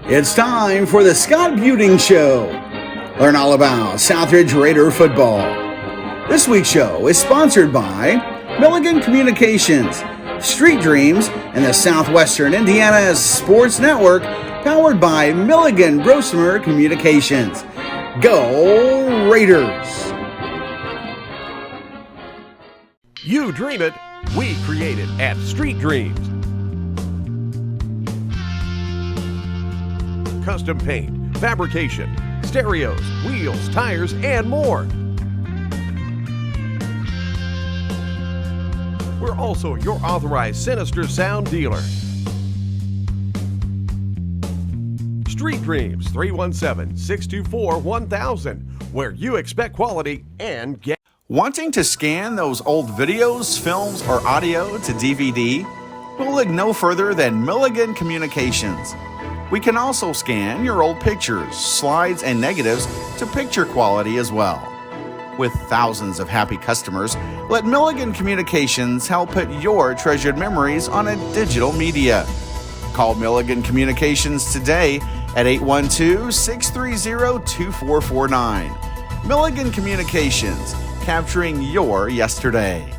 It's time for the Scott Buening Show. Learn all about Southridge Raider football. This week's show is sponsored by Milligan Communications, Street Dreams, and the Southwestern Indiana Sports Network, powered by Milligan Grosvenor Communications. Go Raiders! You dream it, we create it at Street Dreams. Custom paint, fabrication, stereos, wheels, tires, and more. We're also your authorized Sinister Sound dealer. Street Dreams, 317-624-1000, where you expect quality and get. Wanting to scan those old videos, films, or audio to DVD? We'll look no further than Milligan Communications. We can also scan your old pictures, slides, and negatives to picture quality as well. With thousands of happy customers, let Milligan Communications help put your treasured memories on a digital media. Call Milligan Communications today at 812-630-2449. Milligan Communications, capturing your yesterdays.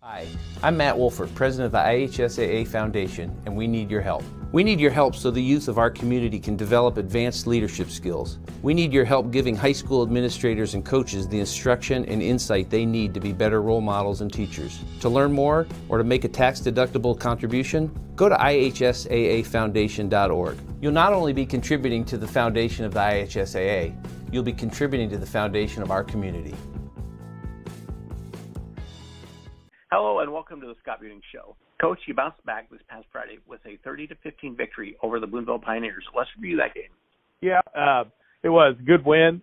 Hi, I'm Matt Wolford, president of the IHSAA Foundation, and we need your help. We need your help so the youth of our community can develop advanced leadership skills. We need your help giving high school administrators and coaches the instruction and insight they need to be better role models and teachers. To learn more or to make a tax-deductible contribution, go to ihsaafoundation.org. You'll not only be contributing to the foundation of the IHSAA, you'll be contributing to the foundation of our community. Hello and welcome to the Scott Buening Show. Coach, you bounced back this past Friday with a 30-15 victory over the Boonville Pioneers. Let's review that game. Yeah, it was a good win.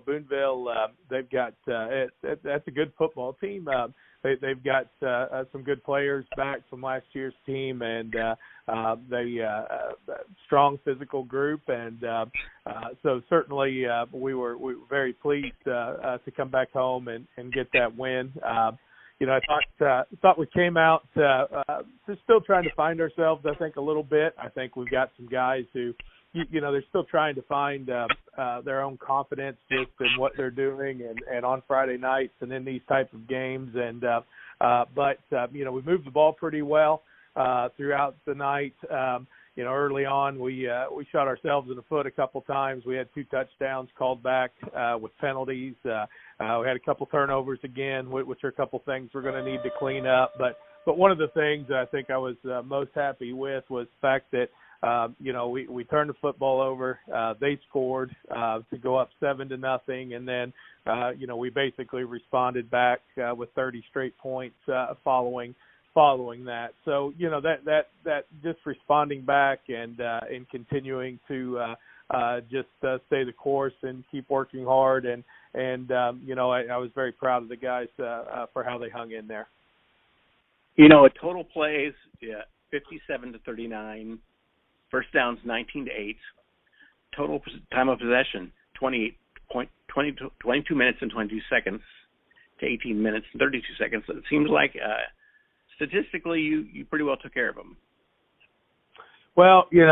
Boonville, they've got that's a good football team. They've got some good players back from last year's team, and they strong physical group, and so certainly we were very pleased to come back home and get that win. I thought we came out just still trying to find ourselves, I think, a little bit. I think we've got some guys who, they're still trying to find their own confidence just in what they're doing and on Friday nights and in these type of games. And but we moved the ball pretty well throughout the night. Early on, we shot ourselves in the foot a couple times. We had 2 touchdowns called back with penalties. We had a couple turnovers again, which are a couple things we're going to need to clean up. But one of the things that I think I was most happy with was the fact that we turned the football over. They scored to go up 7-0, and then we basically responded back with 30 straight points following that. So that just responding back and continuing to just stay the course and keep working hard, and I was very proud of the guys for how they hung in there. Total plays 57-39, first downs 19-8, total time of possession 22 minutes and 22 seconds to 18 minutes and 32 seconds. So it seems like statistically, you pretty well took care of them. Well, we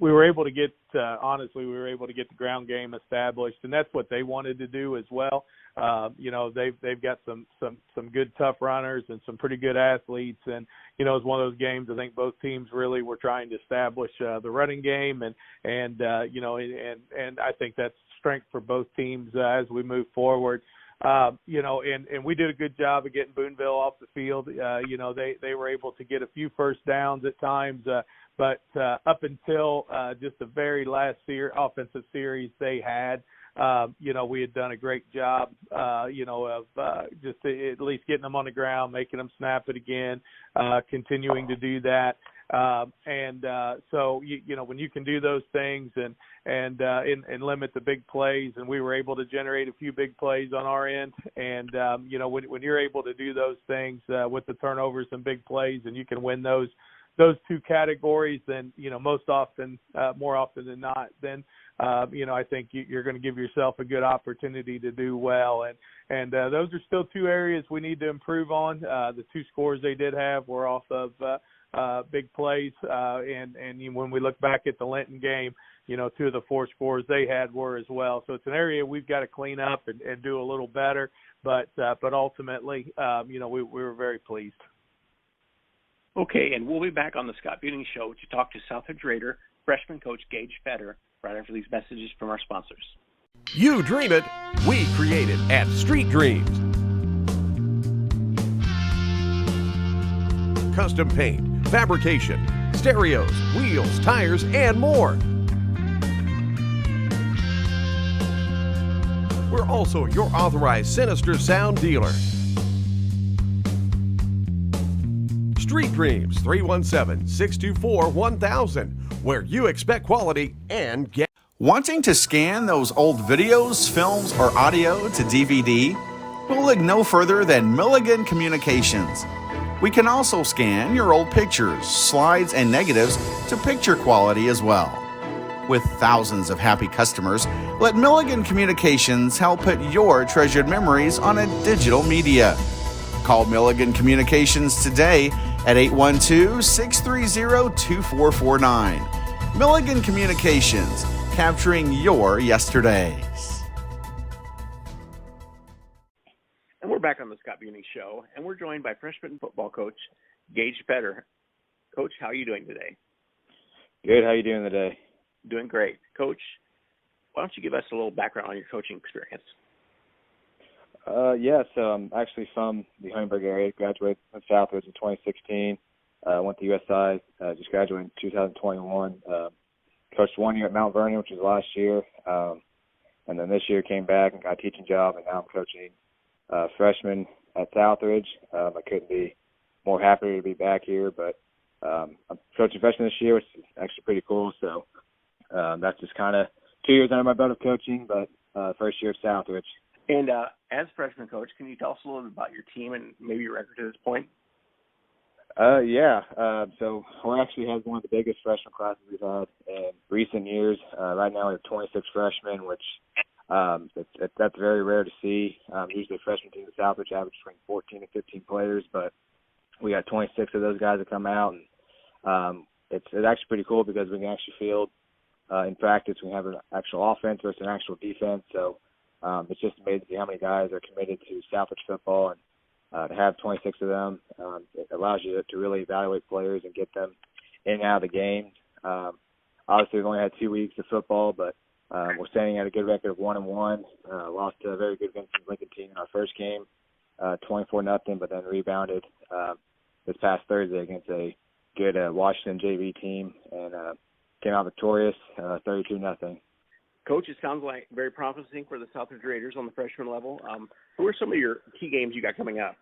were able to get honestly, we were able to get the ground game established, and that's what they wanted to do as well. They've got some good tough runners and some pretty good athletes, and it's one of those games I think both teams really were trying to establish the running game, and I think that's strength for both teams as we move forward. And we did a good job of getting Boonville off the field. They were able to get a few first downs at times, but up until just the very last offensive series they had, we had done a great job, of just at least getting them on the ground, making them snap it again, continuing to do that. So when you can do those things and limit the big plays, and we were able to generate a few big plays on our end, and when you're able to do those things with the turnovers and big plays, and you can win those 2 categories, then more often than not, then I think you're going to give yourself a good opportunity to do well, and those are still 2 areas we need to improve on. The 2 scores they did have were off of big plays. And when we look back at the Linton game, you know, 2 of the 4 scores they had were as well. So it's an area we've got to clean up and do a little better. But ultimately, you know, we were very pleased. Okay, and we'll be back on the Scott Buening Show to talk to Southridge Raider freshman coach Gage Fetter right after these messages from our sponsors. You dream it, we create it at Street Dreams. Custom paint, fabrication, stereos, wheels, tires, and more. We're also your authorized Sinister Sound dealer. Street Dreams, 317-624-1000, where you expect quality and get. Wanting to scan those old videos, films, or audio to DVD? We'll look no further than Milligan Communications. We can also scan your old pictures, slides, and negatives to picture quality as well. With thousands of happy customers, let Milligan Communications help put your treasured memories on a digital media. Call Milligan Communications today at 812-630-2449. Milligan Communications, capturing your yesterdays. And we're back on the Scott Buening Show, and we're joined by freshman football coach Gage Fetter. Coach, how are you doing today? Good. How are you doing today? Doing great. Coach, why don't you give us a little background on your coaching experience? So I'm actually from the Huntingburg area. Graduated from Southridge in 2016. Went to USI. Just graduated in 2021. Coached 1 year at Mount Vernon, which was last year. And then this year came back and got a teaching job, and now I'm coaching freshmen at Southridge. I couldn't be more happy to be back here, but I'm coaching freshmen this year, which is actually pretty cool. So that's just kind of 2 years under my belt of coaching, but first year at Southridge. And as freshman coach, can you tell us a little bit about your team and maybe your record to this point? So we actually have one of the biggest freshman classes we've had in recent years. Right now we have 26 freshmen, which that's very rare to see. Usually freshman teams at Southridge average between 14 and 15 players, but we got 26 of those guys that come out, and it's actually pretty cool because we can actually field in practice. We have an actual offense versus an actual defense, so it's just amazing to see how many guys are committed to Southridge football, and to have 26 of them, it allows you to really evaluate players and get them in and out of the game. Obviously, we've only had 2 weeks of football, but we're standing at a good record of 1-1. Lost to a very good Vincent Lincoln team in our first game, 24-0, but then rebounded this past Thursday against a good Washington JV team and came out victorious, 32-0. Coach, it sounds like very promising for the Southridge Raiders on the freshman level. Who are some of your key games you got coming up?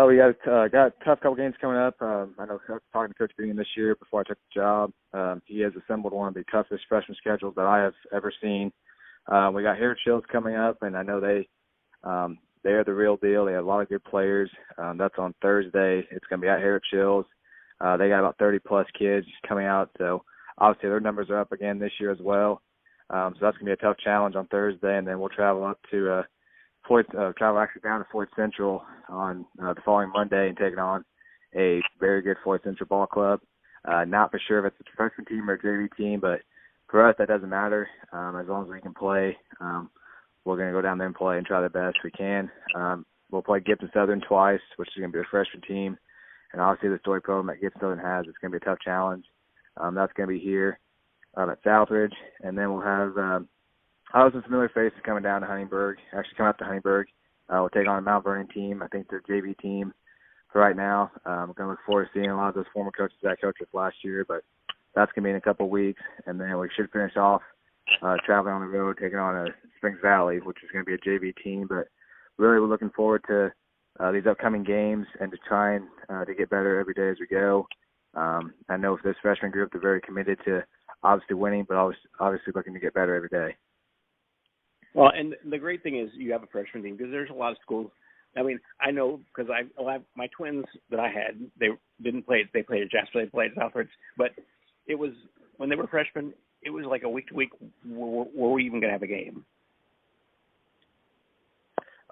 We got a tough couple games coming up. I know I was talking to Coach Buening this year before I took the job. He has assembled one of the toughest freshman schedules that I have ever seen. We got Harrod Shields coming up, and I know they're the real deal. They have a lot of good players. That's on Thursday. It's going to be at Harrod Shields. They got about 30-plus kids coming out, so obviously their numbers are up again this year as well. So that's going to be a tough challenge on Thursday, and then we'll travel up to down to Floyd Central on the following Monday and take on a very good Floyd Central ball club. Not for sure if it's a freshman team or a JV team, but for us that doesn't matter. As long as we can play, we're going to go down there and play and try the best we can. We'll play Gibson Southern twice, which is going to be a freshman team, and obviously the story program that Gibson Southern has, it's going to be a tough challenge. That's going to be here at Southridge, and then we'll have some familiar faces coming down to Huntingburg. Actually, coming up to Huntingburg, we'll take on a Mount Vernon team. I think they're a JV team for right now. I'm going to look forward to seeing a lot of those former coaches that I coached with last year, but that's going to be in a couple of weeks, and then we should finish off traveling on the road, taking on a Springs Valley, which is going to be a JV team. But really, we're looking forward to these upcoming games and just trying to get better every day as we go. I know for this freshman group, they're very committed to obviously winning, but obviously looking to get better every day. Well, and the great thing is you have a freshman team because there's a lot of schools. I mean, I know because my twins that I had, they didn't play. They played at Jasper, they played at Southridge, but it was when they were freshmen. It was like a week to week. Were we even going to have a game?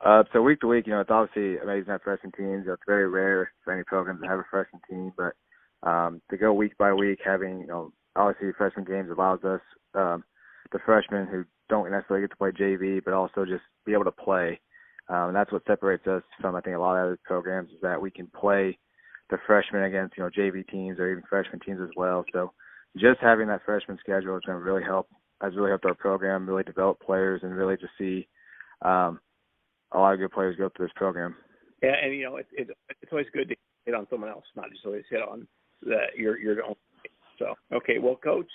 So week to week, it's obviously amazing to have freshman teams. It's very rare for any program to have a freshman team, but to go week by week, having obviously freshman games allows us the freshmen who don't necessarily get to play JV, but also just be able to play. And that's what separates us from I think a lot of other programs is that we can play the freshmen against JV teams or even freshman teams as well. So just having that freshman schedule is going to really help. Has really helped our program really develop players and really just see a lot of good players go through this program. Yeah, and it's always good to hit on someone else, not just always hit on your own. So okay, well, Coach,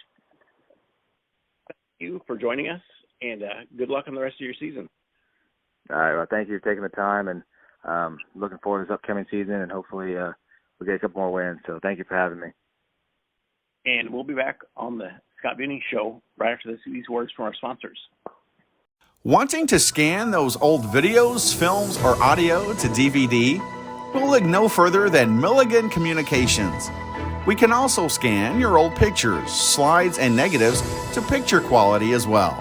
thank you for joining us, and good luck on the rest of your season. All right, well, thank you for taking the time, and looking forward to this upcoming season, and hopefully we'll get a couple more wins. So thank you for having me. And we'll be back on the Scott Buening Show right after these words from our sponsors. Wanting to scan those old videos, films, or audio to DVD? We'll look no further than Milligan Communications. We can also scan your old pictures, slides, and negatives to picture quality as well.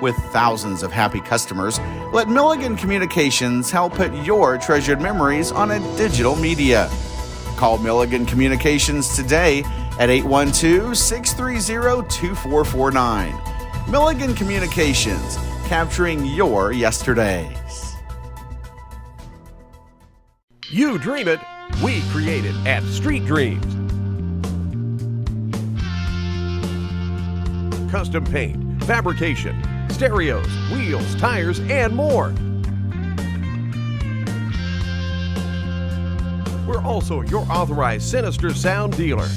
With thousands of happy customers, let Milligan Communications help put your treasured memories on a digital media. Call Milligan Communications today at 812-630-2449. Milligan Communications, capturing your yesterdays. You dream it, we create it at Street Dreams. Custom paint, fabrication, stereos, wheels, tires, and more. We're also your authorized Sinister Sound dealer.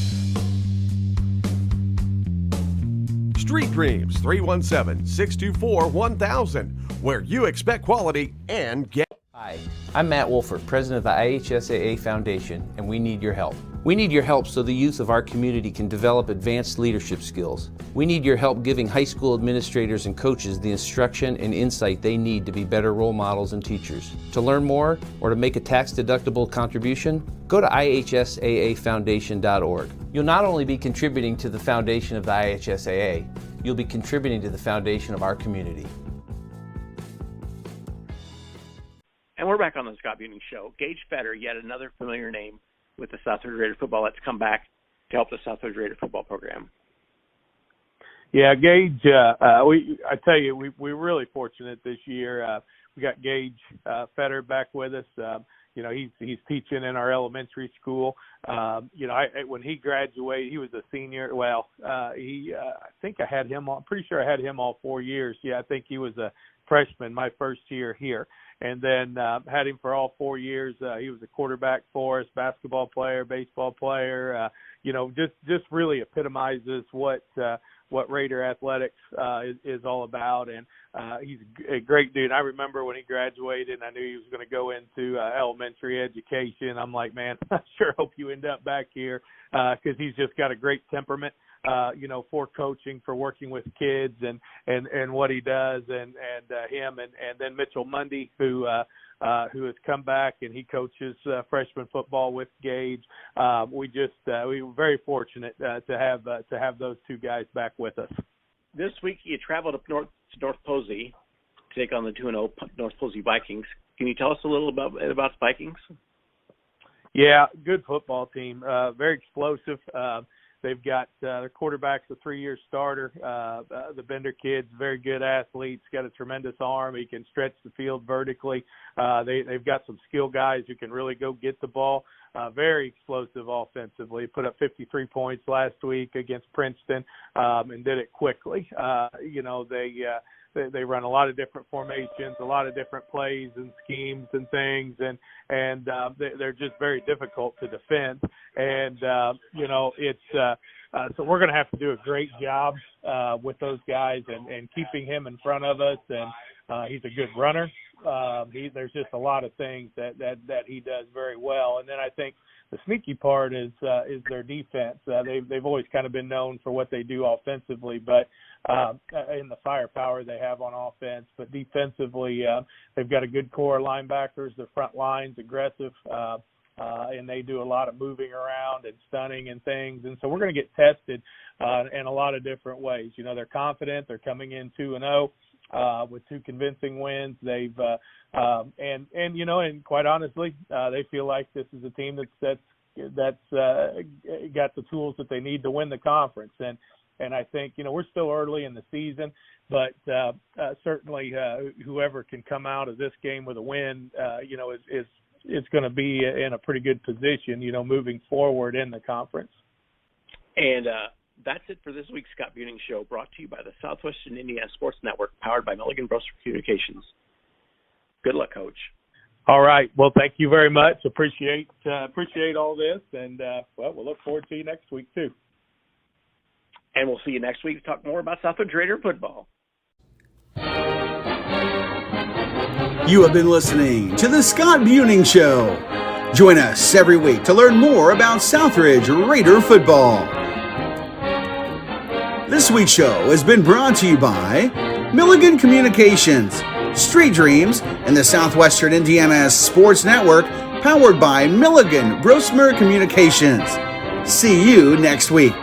Street Dreams, 317-624-1000, where you expect quality and get. Hi, I'm Matt Wolford, president of the IHSAA Foundation, and we need your help. We need your help so the youth of our community can develop advanced leadership skills. We need your help giving high school administrators and coaches the instruction and insight they need to be better role models and teachers. To learn more or to make a tax-deductible contribution, go to ihsaafoundation.org. You'll not only be contributing to the foundation of the IHSAA, you'll be contributing to the foundation of our community. And we're back on the Scott Buening Show. Gage Fetter, yet another familiar name with the Southridge Raider football that's come back to help the Southridge Raider football program. Yeah, Gage, I tell you, we're really fortunate this year. We got Gage Fetter back with us. He's teaching in our elementary school. When he graduated, he was a senior. Well, I think I had him on. Pretty sure I had him all 4 years. Yeah, I think he was a freshman my first year here, and then had him for all 4 years. He was a quarterback for us, basketball player, baseball player. Just really epitomizes what Raider athletics is all about, and he's a great dude. I remember when he graduated, and I knew he was going to go into elementary education. I'm like, man, I sure hope you end up back here because he's just got a great temperament, for coaching, for working with kids, and what he does, and him, and then Mitchell Mundy, who has come back and he coaches freshman football with Gage. We were very fortunate to have those two guys back with us. This week you traveled up north to North Posey to take on the 2-0 North Posey Vikings. Can you tell us a little about the Vikings? Yeah, good football team. Very explosive. They've got their quarterback's a 3-year starter. The Bender kid's very good athlete. He's got a tremendous arm. He can stretch the field vertically. They've got some skill guys who can really go get the ball. Very explosive offensively. Put up 53 points last week against Princeton and did it quickly. They run a lot of different formations, a lot of different plays and schemes and things, and they're just very difficult to defend. And so we're going to have to do a great job with those guys and keeping him in front of us. And he's a good runner. There's just a lot of things that he does very well. And then I think the sneaky part is their defense. They've always kind of been known for what they do offensively, but in the firepower they have on offense. But defensively, they've got a good core of linebackers. Their front line's aggressive, and they do a lot of moving around and stunning and things. And so we're going to get tested in a lot of different ways. They're confident. They're coming in 2-0. with 2 convincing wins. They've and quite honestly, they feel like this is a team that's got the tools that they need to win the conference. And I think, we're still early in the season, but certainly whoever can come out of this game with a win, is going to be in a pretty good position, moving forward in the conference. And that's it for this week's Scott Buening Show, brought to you by the Southwestern Indiana Sports Network, powered by Milligan Brewster Communications. Good luck, Coach. All right. Well, thank you very much. Appreciate all this, and we'll look forward to you next week too. And we'll see you next week to talk more about Southridge Raider football. You have been listening to the Scott Buening Show. Join us every week to learn more about Southridge Raider football. This week's show has been brought to you by Milligan Communications, Street Dreams, and the Southwestern Indiana Sports Network, powered by Milligan Brewster Communications. See you next week.